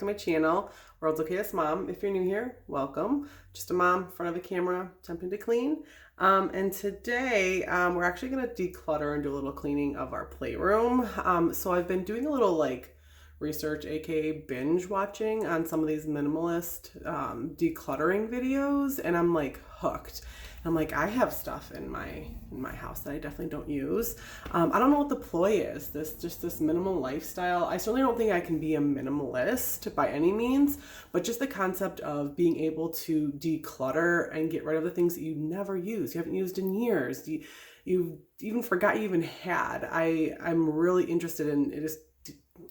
to my channel, World's Okay-est Mom. If you're new here, welcome. Just a mom in front of a camera attempting to clean. And today we're actually going to declutter and do a little cleaning of our playroom. So I've been doing a little research, aka binge watching on some of these minimalist decluttering videos, and I'm hooked. I'm I have stuff in my house that I definitely don't use. I don't know what the ploy is. This minimal lifestyle. I certainly don't think I can be a minimalist by any means, but just the concept of being able to declutter and get rid of the things that you never use, you haven't used in years, you even forgot you even had. I'm really interested in just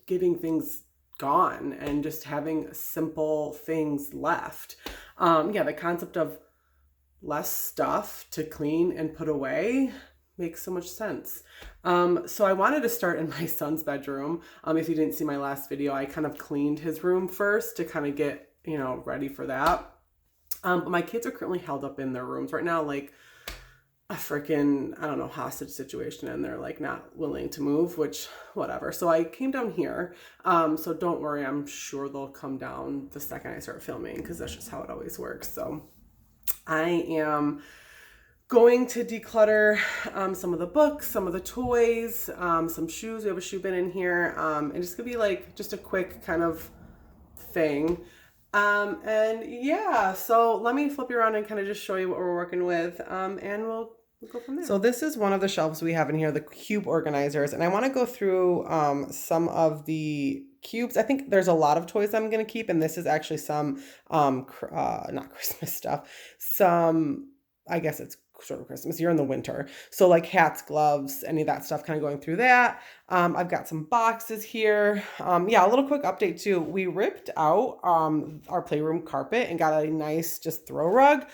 getting things gone and just having simple things left. The concept of less stuff to clean and put away makes so much sense. So I wanted to start in my son's bedroom. If you didn't see my last video, I kind of cleaned his room first to kind of get, ready for that. But my kids are currently held up in their rooms right now, like a freaking, I don't know, hostage situation, and they're not willing to move, which whatever. So I came down here. So don't worry, I'm sure they'll come down the second I start filming, because that's just how it always works. So I am going to declutter some of the books, some of the toys, some shoes. We have a shoe bin in here. And it's gonna be just a quick kind of thing. And yeah, so let me flip you around and kind of just show you what we're working with. And we'll go from there. So this is one of the shelves we have in here, the cube organizers. And I want to go through some of the cubes. I think there's a lot of toys I'm going to keep, and this is actually some not Christmas stuff, some, I guess it's sort of Christmas. You're in the winter, so hats, gloves, any of that stuff, kind of going through that. I've got some boxes here. A little quick update too. We ripped out our playroom carpet and got a nice just throw rug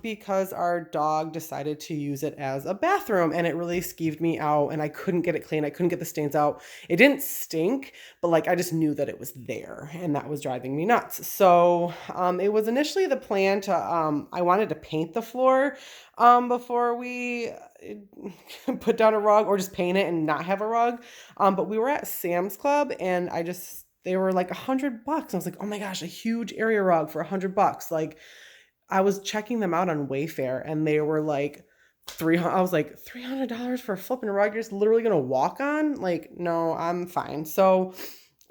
because our dog decided to use it as a bathroom, and it really skeeved me out, and I couldn't get it clean. I couldn't get the stains out. It didn't stink, but I just knew that it was there, and that was driving me nuts. So it was initially the plan to I wanted to paint the floor before we put down a rug, or just paint it and not have a rug. But we were at Sam's Club, and they were $100. I was like, oh my gosh, a huge area rug for $100. I was checking them out on Wayfair, and they were $300. I was like, $300 for a flipping rug you're just literally gonna walk on? No, I'm fine. So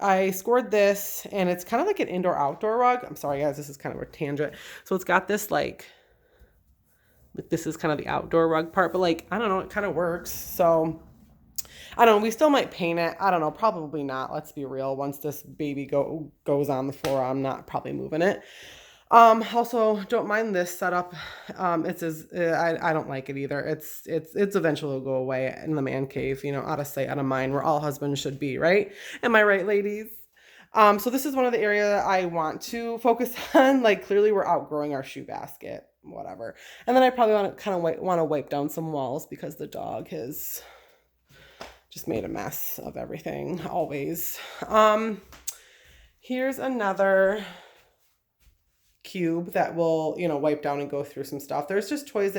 I scored this, and it's kind of like an indoor-outdoor rug. I'm sorry, guys, this is kind of a tangent. So it's got this this is kind of the outdoor rug part, but I don't know, it kind of works. So I don't know, we still might paint it. I don't know, probably not. Let's be real. Once this baby goes on the floor, I'm not probably moving it. Also, don't mind this setup. I don't like it either. It's eventually will go away in the man cave, out of sight, out of mind, where all husbands should be, right? Am I right, ladies? So this is one of the areas I want to focus on. Clearly we're outgrowing our shoe basket, whatever. And then I probably want to wipe down some walls, because the dog has just made a mess of everything, always. Here's another cube that will, wipe down and go through some stuff. There's just toys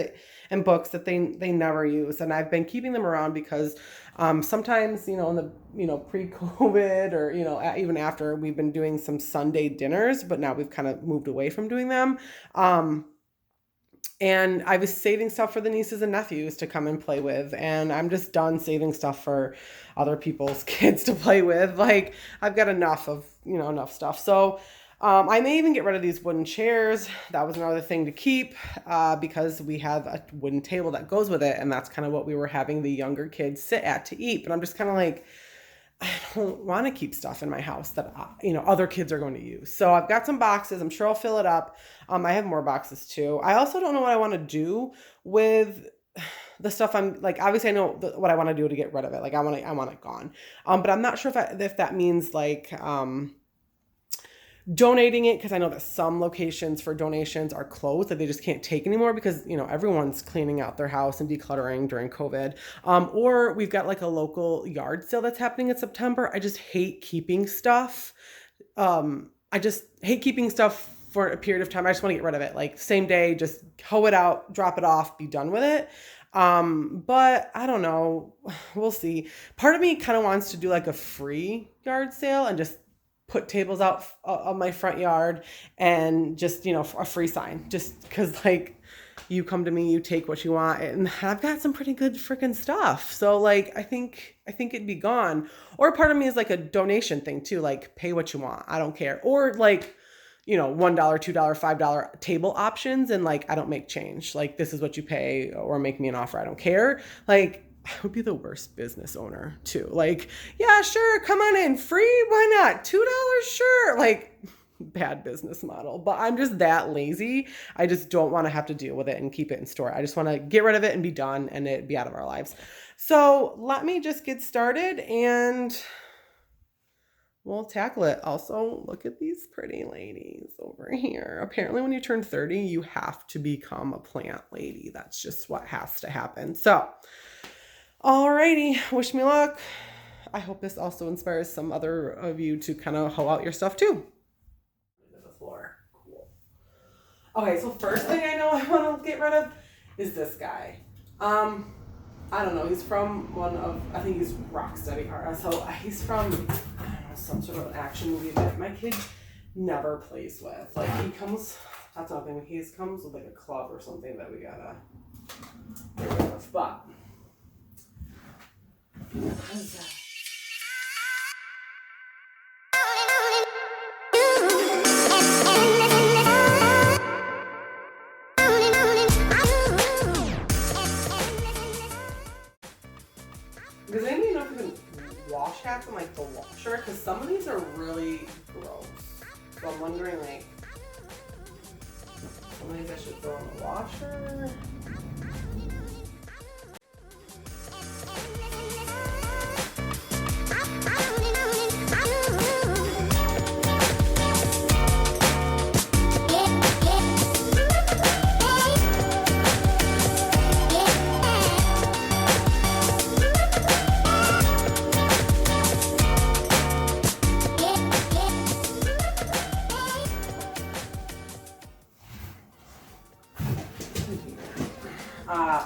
and books that they never use, and I've been keeping them around because sometimes, in the pre-COVID, or even after, we've been doing some Sunday dinners, but now we've kind of moved away from doing them. And I was saving stuff for the nieces and nephews to come and play with, and I'm just done saving stuff for other people's kids to play with. I've got enough stuff. So I may even get rid of these wooden chairs. That was another thing to keep because we have a wooden table that goes with it, and that's kind of what we were having the younger kids sit at to eat. But I'm just kind of I don't want to keep stuff in my house that, other kids are going to use. So I've got some boxes. I'm sure I'll fill it up. I have more boxes too. I also don't know what I want to do with the stuff. Obviously I know what I want to do to get rid of it. I want it gone. But I'm not sure if that means donating it, because I know that some locations for donations are closed, that they just can't take anymore because, everyone's cleaning out their house and decluttering during COVID. Or we've got a local yard sale that's happening in September. I just hate keeping stuff. I just hate keeping stuff for a period of time. I just want to get rid of it. Same day, just hoe it out, drop it off, be done with it. But I don't know. We'll see. Part of me kind of wants to do a free yard sale and just put tables out of my front yard and just, you know, a free sign, just because like you come to me, you take what you want, and I've got some pretty good freaking stuff. So like, I think it'd be gone. Or part of me is like a donation thing too, like pay what you want. I don't care. Or like, you know, $1, $2, $5 table options. And like, I don't make change. Like, this is what you pay, or make me an offer. I don't care. Like, I would be the worst business owner too. Like, yeah, sure. Come on in. Free. Why not? $2. Sure. Like, bad business model, but I'm just that lazy. I just don't want to have to deal with it and keep it in store. I just want to get rid of it and be done and it be out of our lives. So let me just get started and we'll tackle it. Also, look at these pretty ladies over here. Apparently when you turn 30, you have to become a plant lady. That's just what has to happen. So, alrighty, wish me luck. I hope this also inspires some other of you to kind of hoe out your stuff too. Floor. Cool. Okay, so first thing I know I want to get rid of is this guy. I don't know. He's from one of, I think he's Rocksteady Art. So he's from, I don't know, some sort of action movie that my kid never plays with. Like he comes, that's nothing. He comes with like a club or something that we gotta get rid of. But what is that? Does anybody know if you can wash half in like the washer? Because some of these are really gross. So I'm wondering like, some of these I should throw in the washer.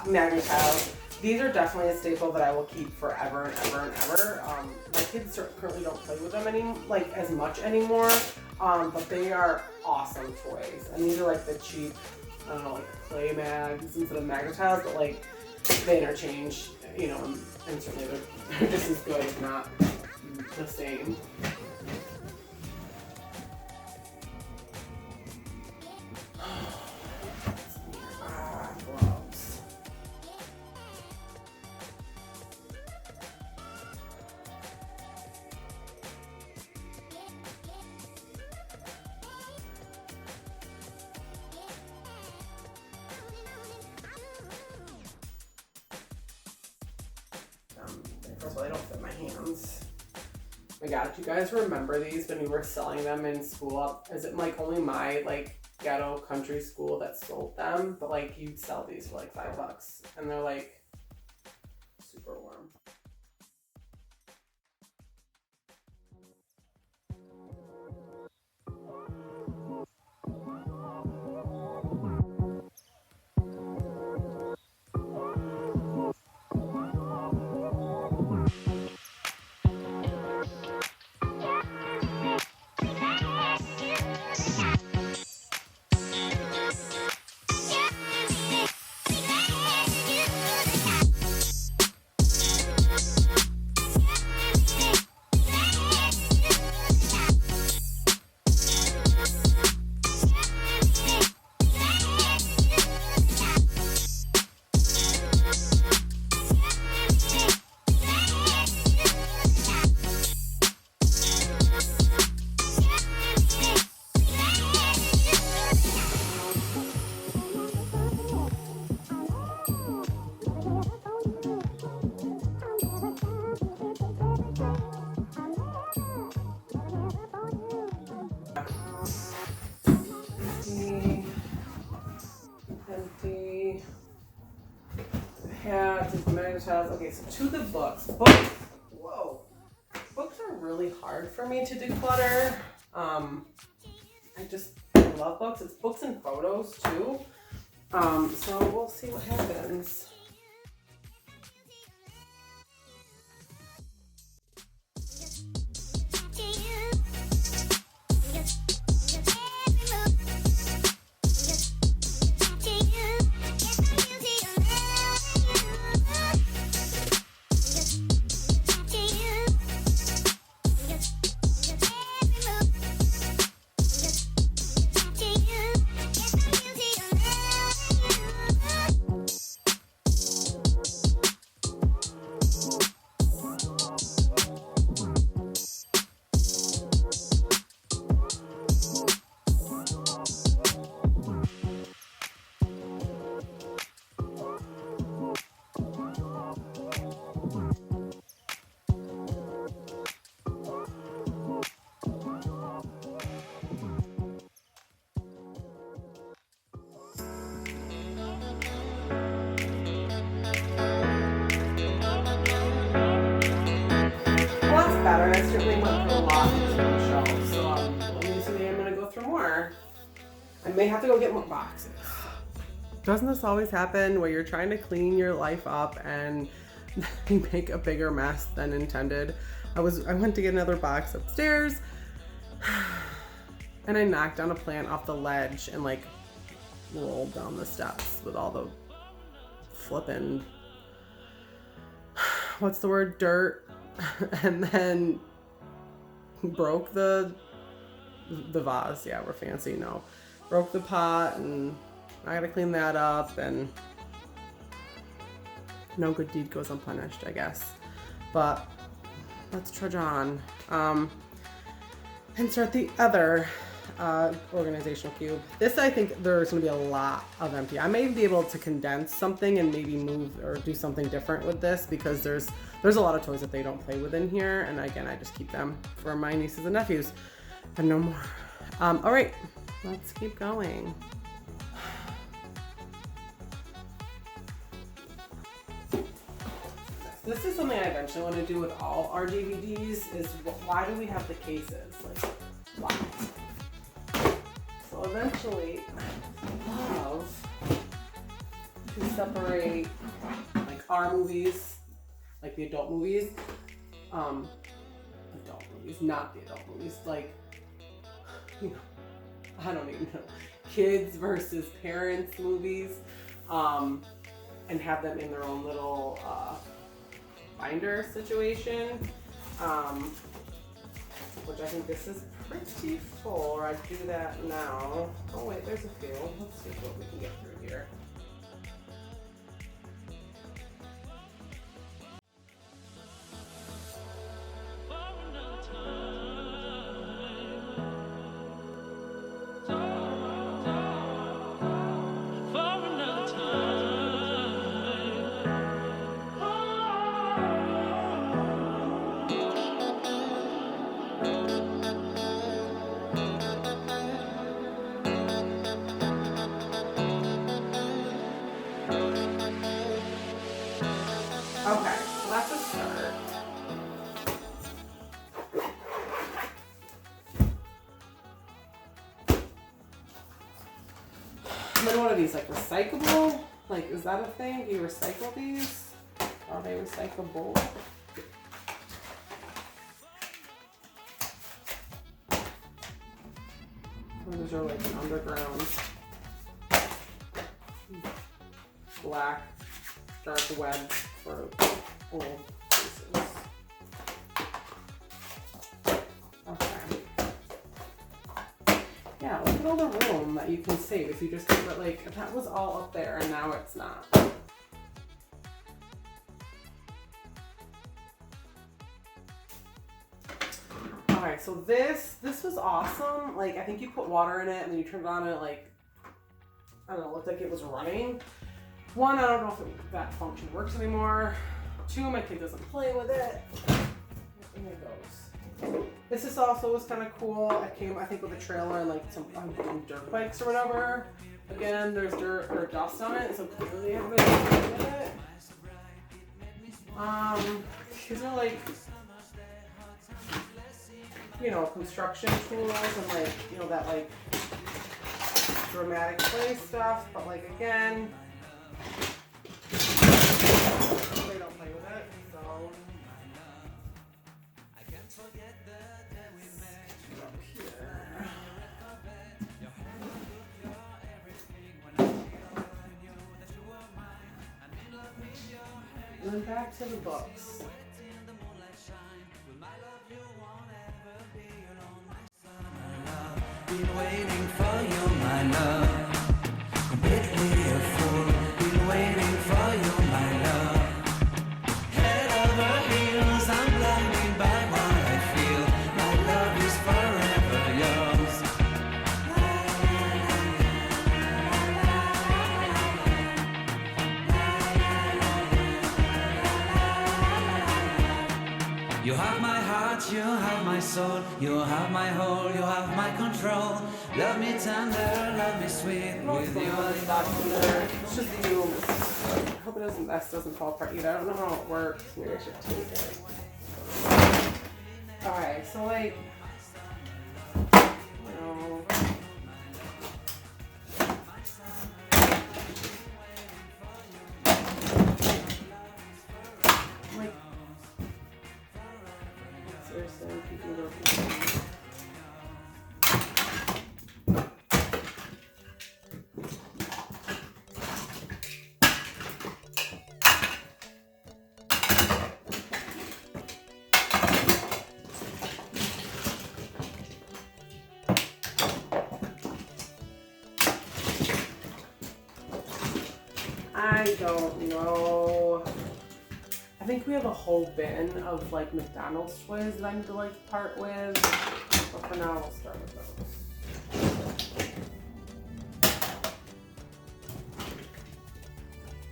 Magnet tiles. These are definitely a staple that I will keep forever and ever and ever. My kids currently don't play with them like as much anymore, but they are awesome toys. And these are like the cheap, I don't know, like clay mags instead of magnet tiles, but like they interchange, you know, and certainly they're just as good, if not the same. First of all, they don't fit my hands. My God, do you guys remember these when we were selling them in school? Is it like only my like ghetto country school that sold them? But like you'd sell these for like $5 and they're like super warm. Empty. Hats, magnet-tiles. Okay, so to the books. Books. Whoa. Books are really hard for me to declutter. I love books. It's books and photos too. So we'll see what happens. I may have to go get more boxes. Doesn't this always happen where you're trying to clean your life up and you make a bigger mess than intended? I went to get another box upstairs and I knocked down a plant off the ledge and like rolled down the steps with all the flippin', what's the word, dirt, and then broke the vase. Yeah, we're fancy, no. Broke the pot and I gotta clean that up, and no good deed goes unpunished, I guess. But let's trudge on and start the other organizational cube. This, I think there's gonna be a lot of empty. I may be able to condense something and maybe move or do something different with this, because there's a lot of toys that they don't play with in here, and again, I just keep them for my nieces and nephews and no more. All right, let's keep going. This is something I eventually want to do with all our DVDs, is why do we have the cases? Like, why? So eventually, I love to separate like our movies, like the adult movies, not the adult movies, like, you know, I don't even know, kids versus parents movies, and have them in their own little binder situation, which I think this is pretty full. I'd do that now. Oh wait, there's a few. Let's see what we can get through here. Okay, so that's a start. And then what are these, like recyclable? Like, is that a thing? Do you recycle these? Are they recyclable? Oh, those are like an underground black dark web for old pieces. Okay. Yeah, look at all the room that you can save if you just keep it, like, that was all up there and now it's not. Alright, so this was awesome. Like, I think you put water in it and then you turn it on and it, like, I don't know, looked like it was running. One, I don't know if that function works anymore. Two, my kid doesn't play with it. And it goes. This also was kind of cool. It came, I think, with a trailer and like some dirt bikes or whatever. Again, there's dirt or dust on it, so clearly I haven't played with it. These are like, you know, construction tools and like, you know, that like dramatic play stuff, but like again, they don't play with it, so. And then back to the books. Been waiting for you, my love. Completely a fool. Been waiting for you, my love. Head over heels, I'm blinded by what I feel. My love is forever yours. You have my heart, you have my soul, you have my whole, you have my control. Love me tender, love me sweet, with you I live. It's just you. I hope it doesn't, this doesn't fall apart either. I don't know how it works. Maybe I should take it. Alright, so like, you know, Like, seriously, I'm keeping those. I don't know. I think we have a whole bin of like McDonald's toys that I need to like part with. But for now, we'll start with those.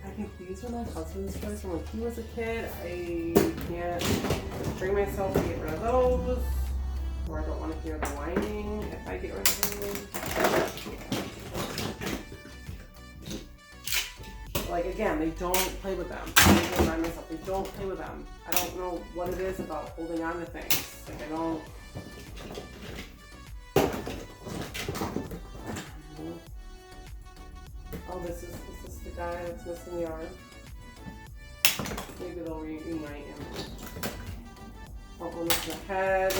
I think these are my husband's toys from when he was a kid. I can't bring myself to get rid of those. Or I don't want to hear the whining if I get rid of them. Like, again, they don't play with them. I remind myself, they don't play with them. I don't know what it is about holding on to things. Like, I don't. Oh, this is the guy that's missing the arm. Maybe they'll reunite him. Oh, one missing the head.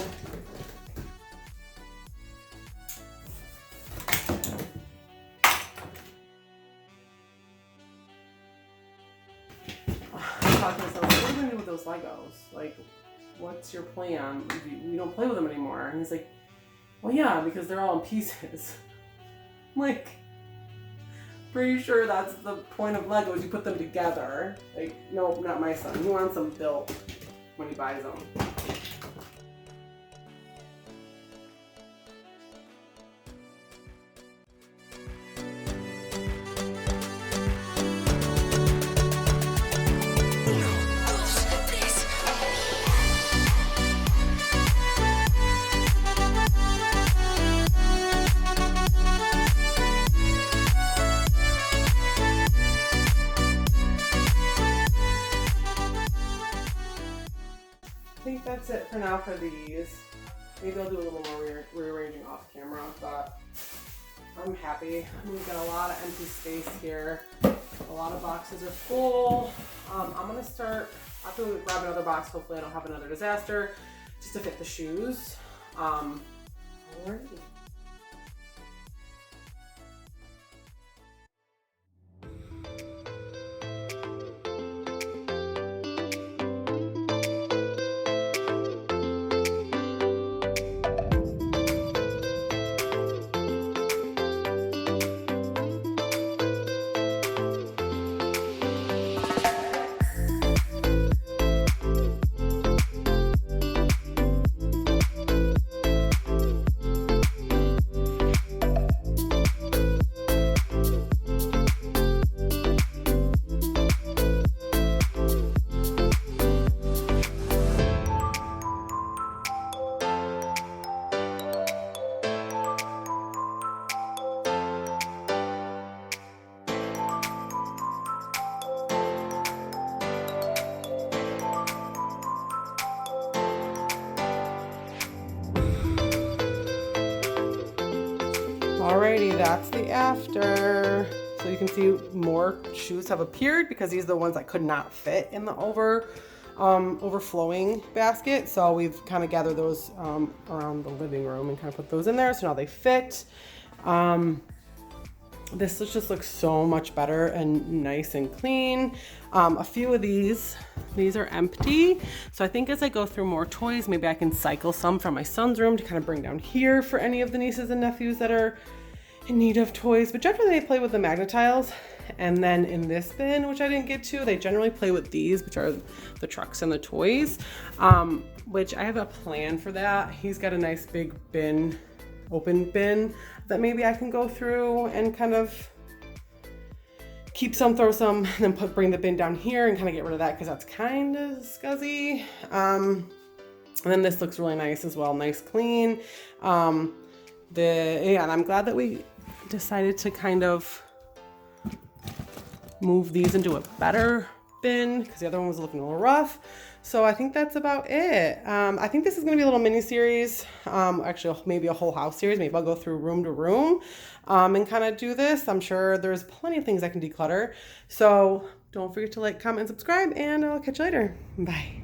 Talking to myself, what are you gonna do with those Legos? Like, what's your plan? You don't play with them anymore. And he's like, well, yeah, because they're all in pieces. I'm like, pretty sure that's the point of Legos. You put them together. Like, no, not my son. He wants them built when he buys them. I think that's it for now for these. Maybe I'll do a little more rearranging off camera, but I'm happy. We've got a lot of empty space here. A lot of boxes are full. I'm gonna start, I have to grab another box. Hopefully I don't have another disaster just to fit the shoes. Alrighty. Alrighty, that's the after. So you can see more shoes have appeared because these are the ones that could not fit in the overflowing basket. So we've kind of gathered those around the living room and kind of put those in there. So now they fit. This just looks so much better and nice and clean. A few of these are empty. So I think as I go through more toys, maybe I can cycle some from my son's room to kind of bring down here for any of the nieces and nephews that are in need of toys. But generally they play with the Magnetiles. And then in this bin, which I didn't get to, they generally play with these, which are the trucks and the toys, which I have a plan for that. He's got a nice big bin, open bin, that maybe I can go through and kind of keep some, throw some, and then bring the bin down here and kind of get rid of that because that's kind of scuzzy. And then this looks really nice as well, nice clean. And I'm glad that we decided to kind of move these into a better bin because the other one was looking a little rough. So I think that's about it. I think this is going to be a little mini series, actually maybe a whole house series. Maybe I'll go through room to room and kind of do this. I'm sure there's plenty of things I can declutter. So Don't forget to like, comment, and subscribe, and I'll catch you later. Bye.